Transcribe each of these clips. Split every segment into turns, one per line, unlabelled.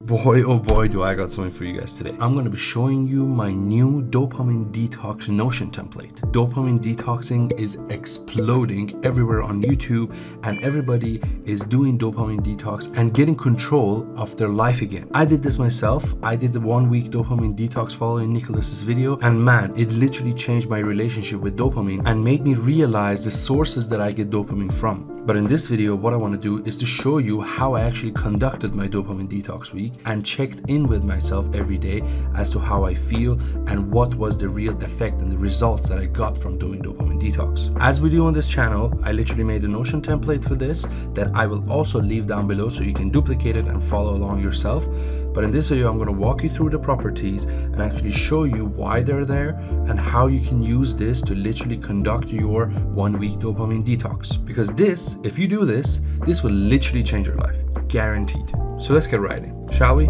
Boy, oh boy, do I got something for you guys today. I'm going to be showing you my new Dopamine Detox Notion template. Dopamine detoxing is exploding everywhere on YouTube, and everybody is doing dopamine detox and getting control of their life again. I did this myself. I did the 1 week dopamine detox following Nicholas's video, and man, it literally changed my relationship with dopamine and made me realize the sources that I get dopamine from. But in this video, what I want to do is to show you how I actually conducted my dopamine detox week and checked in with myself every day as to how I feel and what was the real effect and the results that I got from doing dopamine detox. As we do on this channel, I literally made a Notion template for this that I will also leave down below so you can duplicate it and follow along yourself. But in this video, I'm going to walk you through the properties and actually show you why they're there and how you can use this to literally conduct your 1 week dopamine detox. Because this, if you do this, this will literally change your life. Guaranteed. So let's get right in, shall we?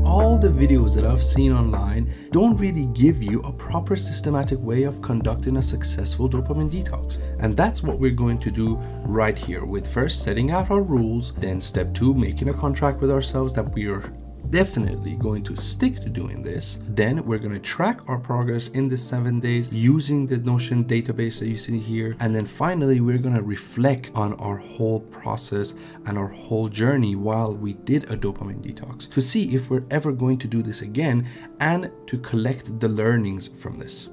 All the videos that I've seen online don't really give you a proper systematic way of conducting a successful dopamine detox. And that's what we're going to do right here, with first setting out our rules, then step 2, making a contract with ourselves that we are definitely going to stick to doing this. Then we're going to track our progress in the 7 days using the Notion database that you see here. And then finally, we're going to reflect on our whole process and our whole journey while we did a dopamine detox to see if we're ever going to do this again and to collect the learnings from this.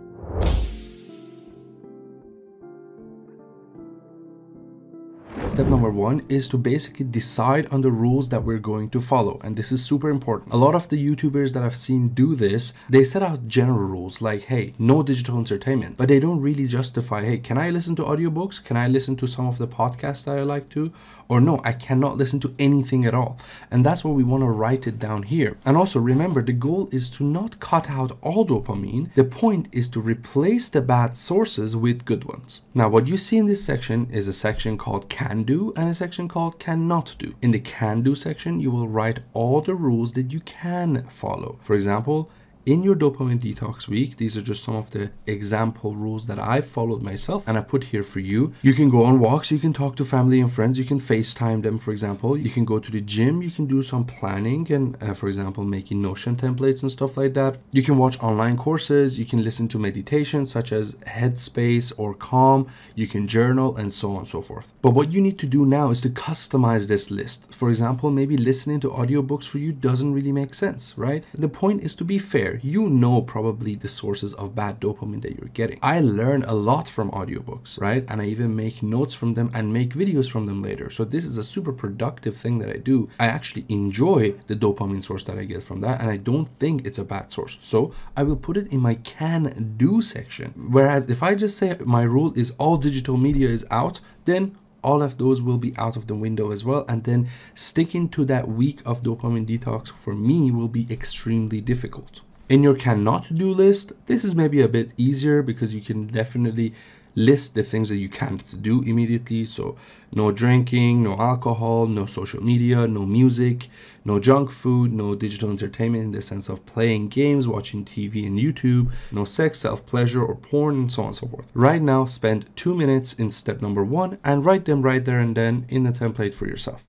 Step number 1 is to basically decide on the rules that we're going to follow. And this is super important. A lot of the YouTubers that I've seen do this, they set out general rules like, hey, no digital entertainment, but they don't really justify, hey, can I listen to audiobooks? Can I listen to some of the podcasts that I like to? Or no, I cannot listen to anything at all. And that's what we want to write it down here. And also remember, the goal is to not cut out all dopamine. The point is to replace the bad sources with good ones. Now, what you see in this section is a section called Can Do and a section called Cannot Do. In the Can Do section, you will write all the rules that you can follow. For example, in your dopamine detox week, these are just some of the example rules that I followed myself and I put here for you. You can go on walks, you can talk to family and friends, you can FaceTime them, for example. You can go to the gym, you can do some planning and, for example, making Notion templates and stuff like that. You can watch online courses, you can listen to meditation such as Headspace or Calm, you can journal and so on and so forth. But what you need to do now is to customize this list. For example, maybe listening to audiobooks for you doesn't really make sense, right? The point is to be fair. You know probably the sources of bad dopamine that you're getting. I learn a lot from audiobooks, right? And I even make notes from them and make videos from them later. So this is a super productive thing that I do. I actually enjoy the dopamine source that I get from that, and I don't think it's a bad source. So I will put it in my Can Do section. Whereas if I just say my rule is all digital media is out, then all of those will be out of the window as well. And then sticking to that week of dopamine detox for me will be extremely difficult. In your Cannot Do list, this is maybe a bit easier because you can definitely list the things that you can't do immediately. So no drinking, no alcohol, no social media, no music, no junk food, no digital entertainment in the sense of playing games, watching TV and YouTube, no sex, self-pleasure or porn, and so on and so forth. Right now, spend 2 minutes in step number 1 and write them right there and then in the template for yourself.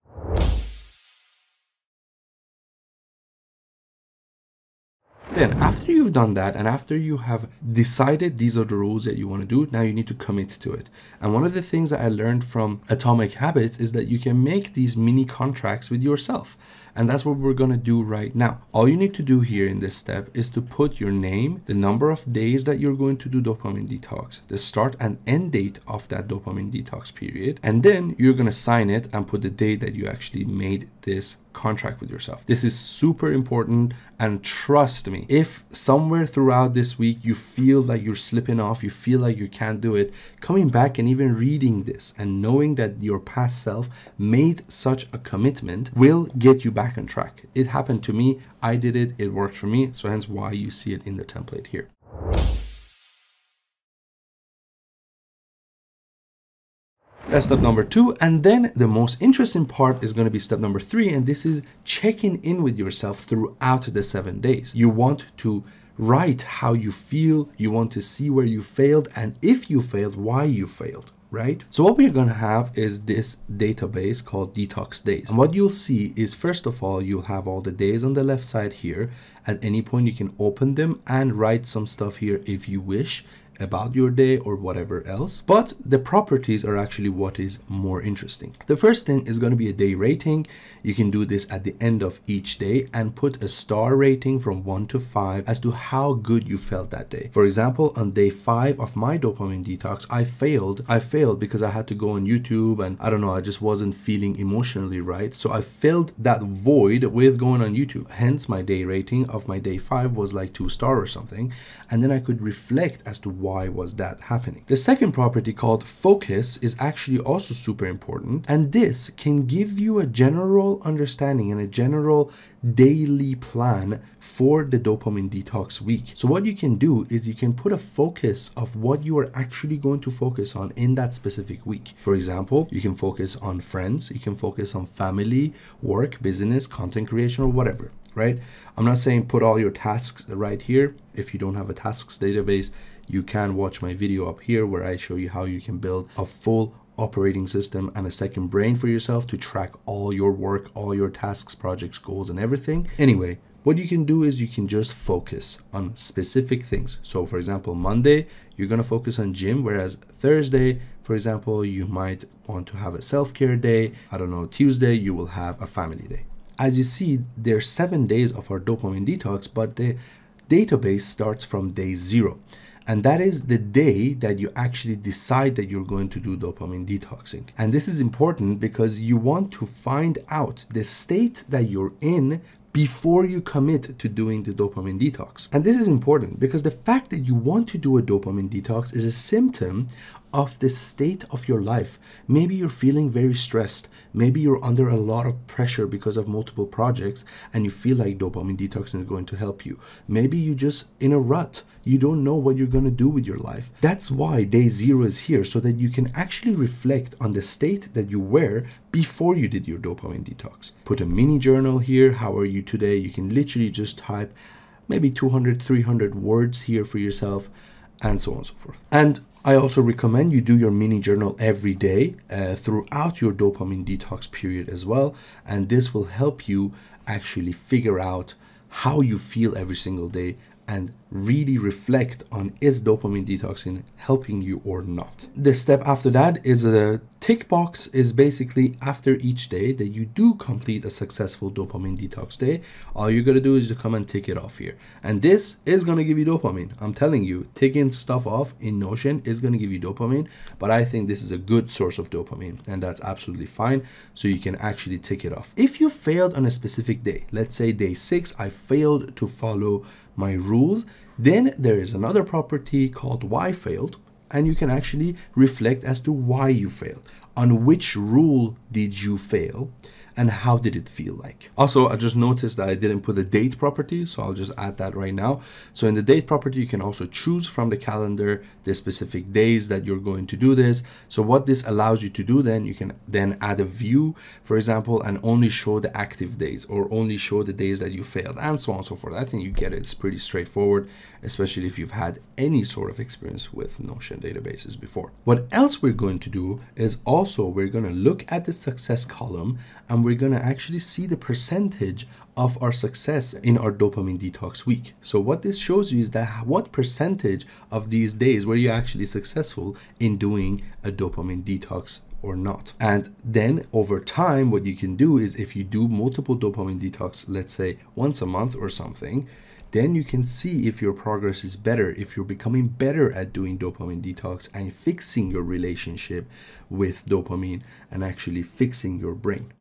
Then after you've done that and after you have decided these are the rules that you want to do, now you need to commit to it. And one of the things that I learned from Atomic Habits is that you can make these mini contracts with yourself. And that's what we're going to do right now. All you need to do here in this step is to put your name, the number of days that you're going to do dopamine detox, the start and end date of that dopamine detox period, and then you're going to sign it and put the date that you actually made this contract with yourself. This is super important, and trust me, if somewhere throughout this week you feel like you're slipping off, you feel like you can't do it, coming back and even reading this and knowing that your past self made such a commitment will get you back on track. It happened to me, I did it, it worked for me, so hence why you see it in the template here. That's step number 2. And then the most interesting part is going to be step number 3. And this is checking in with yourself throughout the 7 days. You want to write how you feel. You want to see where you failed. And if you failed, why you failed. right? So what we're going to have is this database called Detox Days. And what you'll see is, first of all, you'll have all the days on the left side here. At any point, you can open them and write some stuff here if you wish about your day or whatever else. But the properties are actually what is more interesting. The first thing is going to be a day rating. You can do this at the end of each day and put a star rating from 1 to 5 as to how good you felt that day. For example, on day 5 of my dopamine detox, I failed because I had to go on YouTube and I don't know, I just wasn't feeling emotionally right. So I filled that void with going on YouTube. Hence my day rating of my day 5 was like 2 star or something. And then I could reflect as to why was that happening. The second property, called focus, is actually also super important, and this can give you a general understanding and a general daily plan for the dopamine detox week. So what you can do is you can put a focus of what you are actually going to focus on in that specific week. For example, you can focus on friends, you can focus on family, work, business, content creation, or whatever, right? I'm not saying put all your tasks right here. If you don't have a tasks database, you can watch my video up here where I show you how you can build a full operating system and a second brain for yourself to track all your work, all your tasks, projects, goals, and everything. Anyway, what you can do is you can just focus on specific things. So for example, Monday, you're going to focus on gym, whereas Thursday, for example, you might want to have a self-care day. I don't know, Tuesday, you will have a family day. As you see, there's 7 days of our dopamine detox, but the database starts from day 0. And that is the day that you actually decide that you're going to do dopamine detoxing. And this is important because you want to find out the state that you're in before you commit to doing the dopamine detox. And this is important because the fact that you want to do a dopamine detox is a symptom of the state of your life. Maybe you're feeling very stressed. Maybe you're under a lot of pressure because of multiple projects and you feel like dopamine detoxing is going to help you. Maybe you're just in a rut. You don't know what you're going to do with your life. That's why day 0 is here, so that you can actually reflect on the state that you were before you did your dopamine detox. Put a mini journal here. How are you today? You can literally just type maybe 200, 300 words here for yourself, and so on and so forth. And I also recommend you do your mini journal every day throughout your dopamine detox period as well. And this will help you actually figure out how you feel every single day and really reflect on, is dopamine detoxing helping you or not. The step after that is a tick box. Is basically after each day that you do complete a successful dopamine detox day, all you're gonna do is to come and tick it off here. And this is gonna give you dopamine. I'm telling you, ticking stuff off in Notion is gonna give you dopamine, but I think this is a good source of dopamine, and that's absolutely fine. So you can actually tick it off. If you failed on a specific day, let's say day 6, I failed to follow my rules, then there is another property called why failed, and you can actually reflect as to why you failed. On which rule did you fail and how did it feel like? Also, I just noticed that I didn't put a date property, so I'll just add that right now. So in the date property, you can also choose from the calendar the specific days that you're going to do this. So what this allows you to do then, you can then add a view, for example, and only show the active days or only show the days that you failed, and so on and so forth. I think you get it. It's pretty straightforward, especially if you've had any sort of experience with Notion databases before. What else we're going to do is also we're going to look at the success column, and we're going to actually see the percentage of our success in our dopamine detox week. So what this shows you is that what percentage of these days were you actually successful in doing a dopamine detox or not. And then over time, what you can do is if you do multiple dopamine detox, let's say once a month or something, then you can see if your progress is better, if you're becoming better at doing dopamine detox and fixing your relationship with dopamine and actually fixing your brain.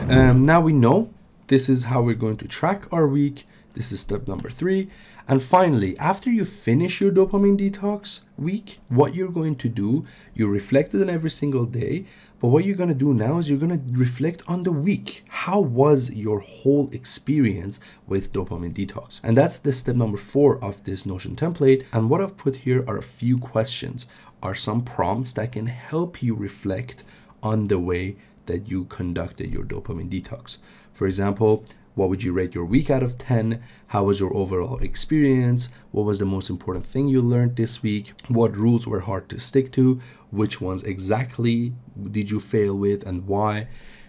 Now we know this is how we're going to track our week. This is step number 3. And finally, after you finish your dopamine detox week, what you're going to do, you reflected on every single day, but what you're going to do now is you're going to reflect on the week. How was your whole experience with dopamine detox? And that's the step number 4 of this Notion template. And what I've put here are a few questions, are some prompts that can help you reflect on the way that you conducted your dopamine detox. For example, What would you rate your week out of 10? How was your overall experience? What was the most important thing you learned this week? What rules were hard to stick to? Which ones exactly did you fail with and why?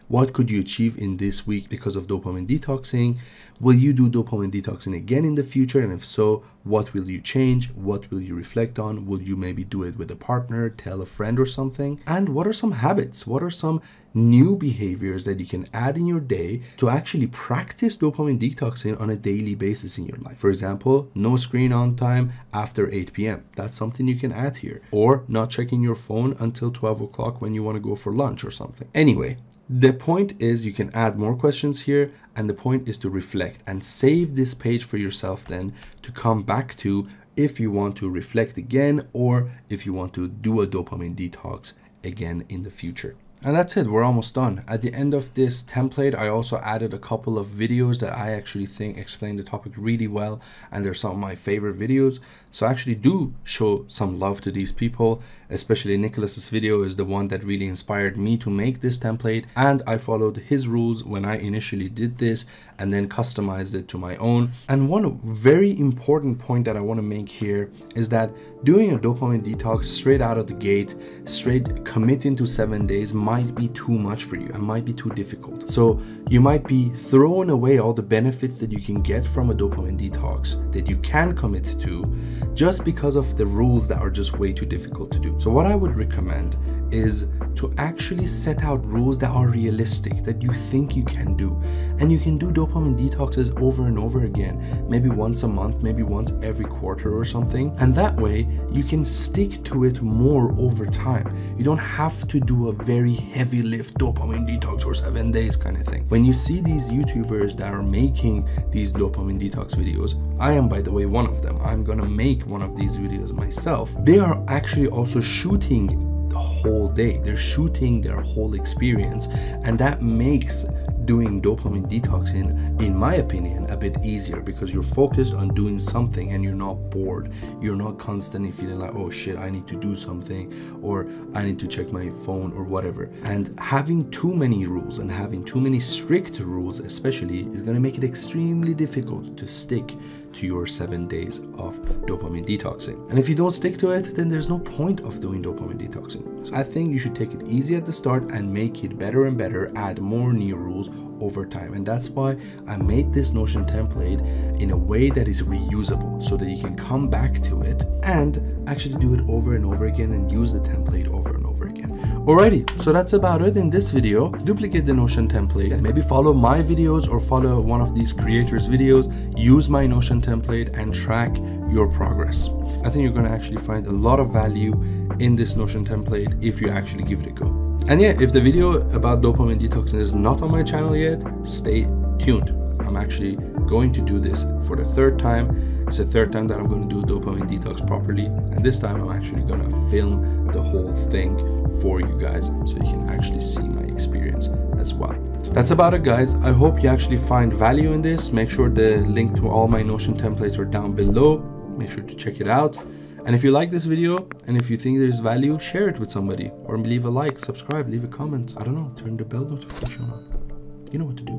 What could you achieve in this week because of dopamine detoxing? Will you do dopamine detoxing again in the future? And if so, what will you change? What will you reflect on? Will you maybe do it with a partner, tell a friend or something? And what are some habits? What are some new behaviors that you can add in your day to actually practice dopamine detoxing on a daily basis in your life? For example, no screen on time after 8 p.m. That's something you can add here. Or not checking your phone until 12 o'clock when you want to go for lunch or something. Anyway, the point is you can add more questions here, and the point is to reflect and save this page for yourself then to come back to if you want to reflect again or if you want to do a dopamine detox again in the future. And that's it, we're almost done. At the end of this template, I also added a couple of videos that I actually think explain the topic really well, and they're some of my favorite videos. So actually do show some love to these people, especially Nicholas's video is the one that really inspired me to make this template, and I followed his rules when I initially did this and then customized it to my own. And one very important point that I want to make here is that doing a dopamine detox straight out of the gate, straight committing to 7 days might be too much for you and might be too difficult. So you might be throwing away all the benefits that you can get from a dopamine detox that you can commit to just because of the rules that are just way too difficult to do. So what I would recommend is to actually set out rules that are realistic, that you think you can do. And you can do dopamine detoxes over and over again, maybe once a month, maybe once every quarter or something. And that way you can stick to it more over time. You don't have to do a very heavy lift dopamine detox for 7 days kind of thing. When you see these YouTubers that are making these dopamine detox videos, I am, by the way, one of them. I'm gonna make one of these videos myself. They are actually also shooting the whole day. They're shooting their whole experience, and that makes doing dopamine detoxing, in my opinion, a bit easier because you're focused on doing something and you're not bored. You're not constantly feeling like, oh shit, I need to do something, or I need to check my phone or whatever. And having too many rules and having too many strict rules especially is going to make it extremely difficult to stick to your 7 days of dopamine detoxing. And if you don't stick to it, then there's no point of doing dopamine detoxing. So I think you should take it easy at the start and make it better and better, add more new rules over time. And that's why I made this Notion template in a way that is reusable so that you can come back to it and actually do it over and over again and use the template over and over again. Alrighty, so that's about it in this video. Duplicate the Notion template and maybe follow my videos or follow one of these creators' videos. Use my Notion template and track your progress. I think you're going to actually find a lot of value in this Notion template if you actually give it a go. And yeah, if the video about dopamine detoxing is not on my channel yet, stay tuned. I'm actually going to do this for the third time. It's the third time that I'm going to do dopamine detox properly, and this time I'm actually going to film the whole thing for you guys so you can actually see my experience as well. That's about it, guys. I hope you actually find value in this. Make sure the link to all my Notion templates are down below. Make sure to check it out. And if you like this video and if you think there's value, share it with somebody or leave a like, subscribe, leave a comment. I don't know, turn the bell notification on. You know what to do.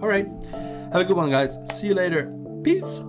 All right. Have a good one, guys. See you later. Peace.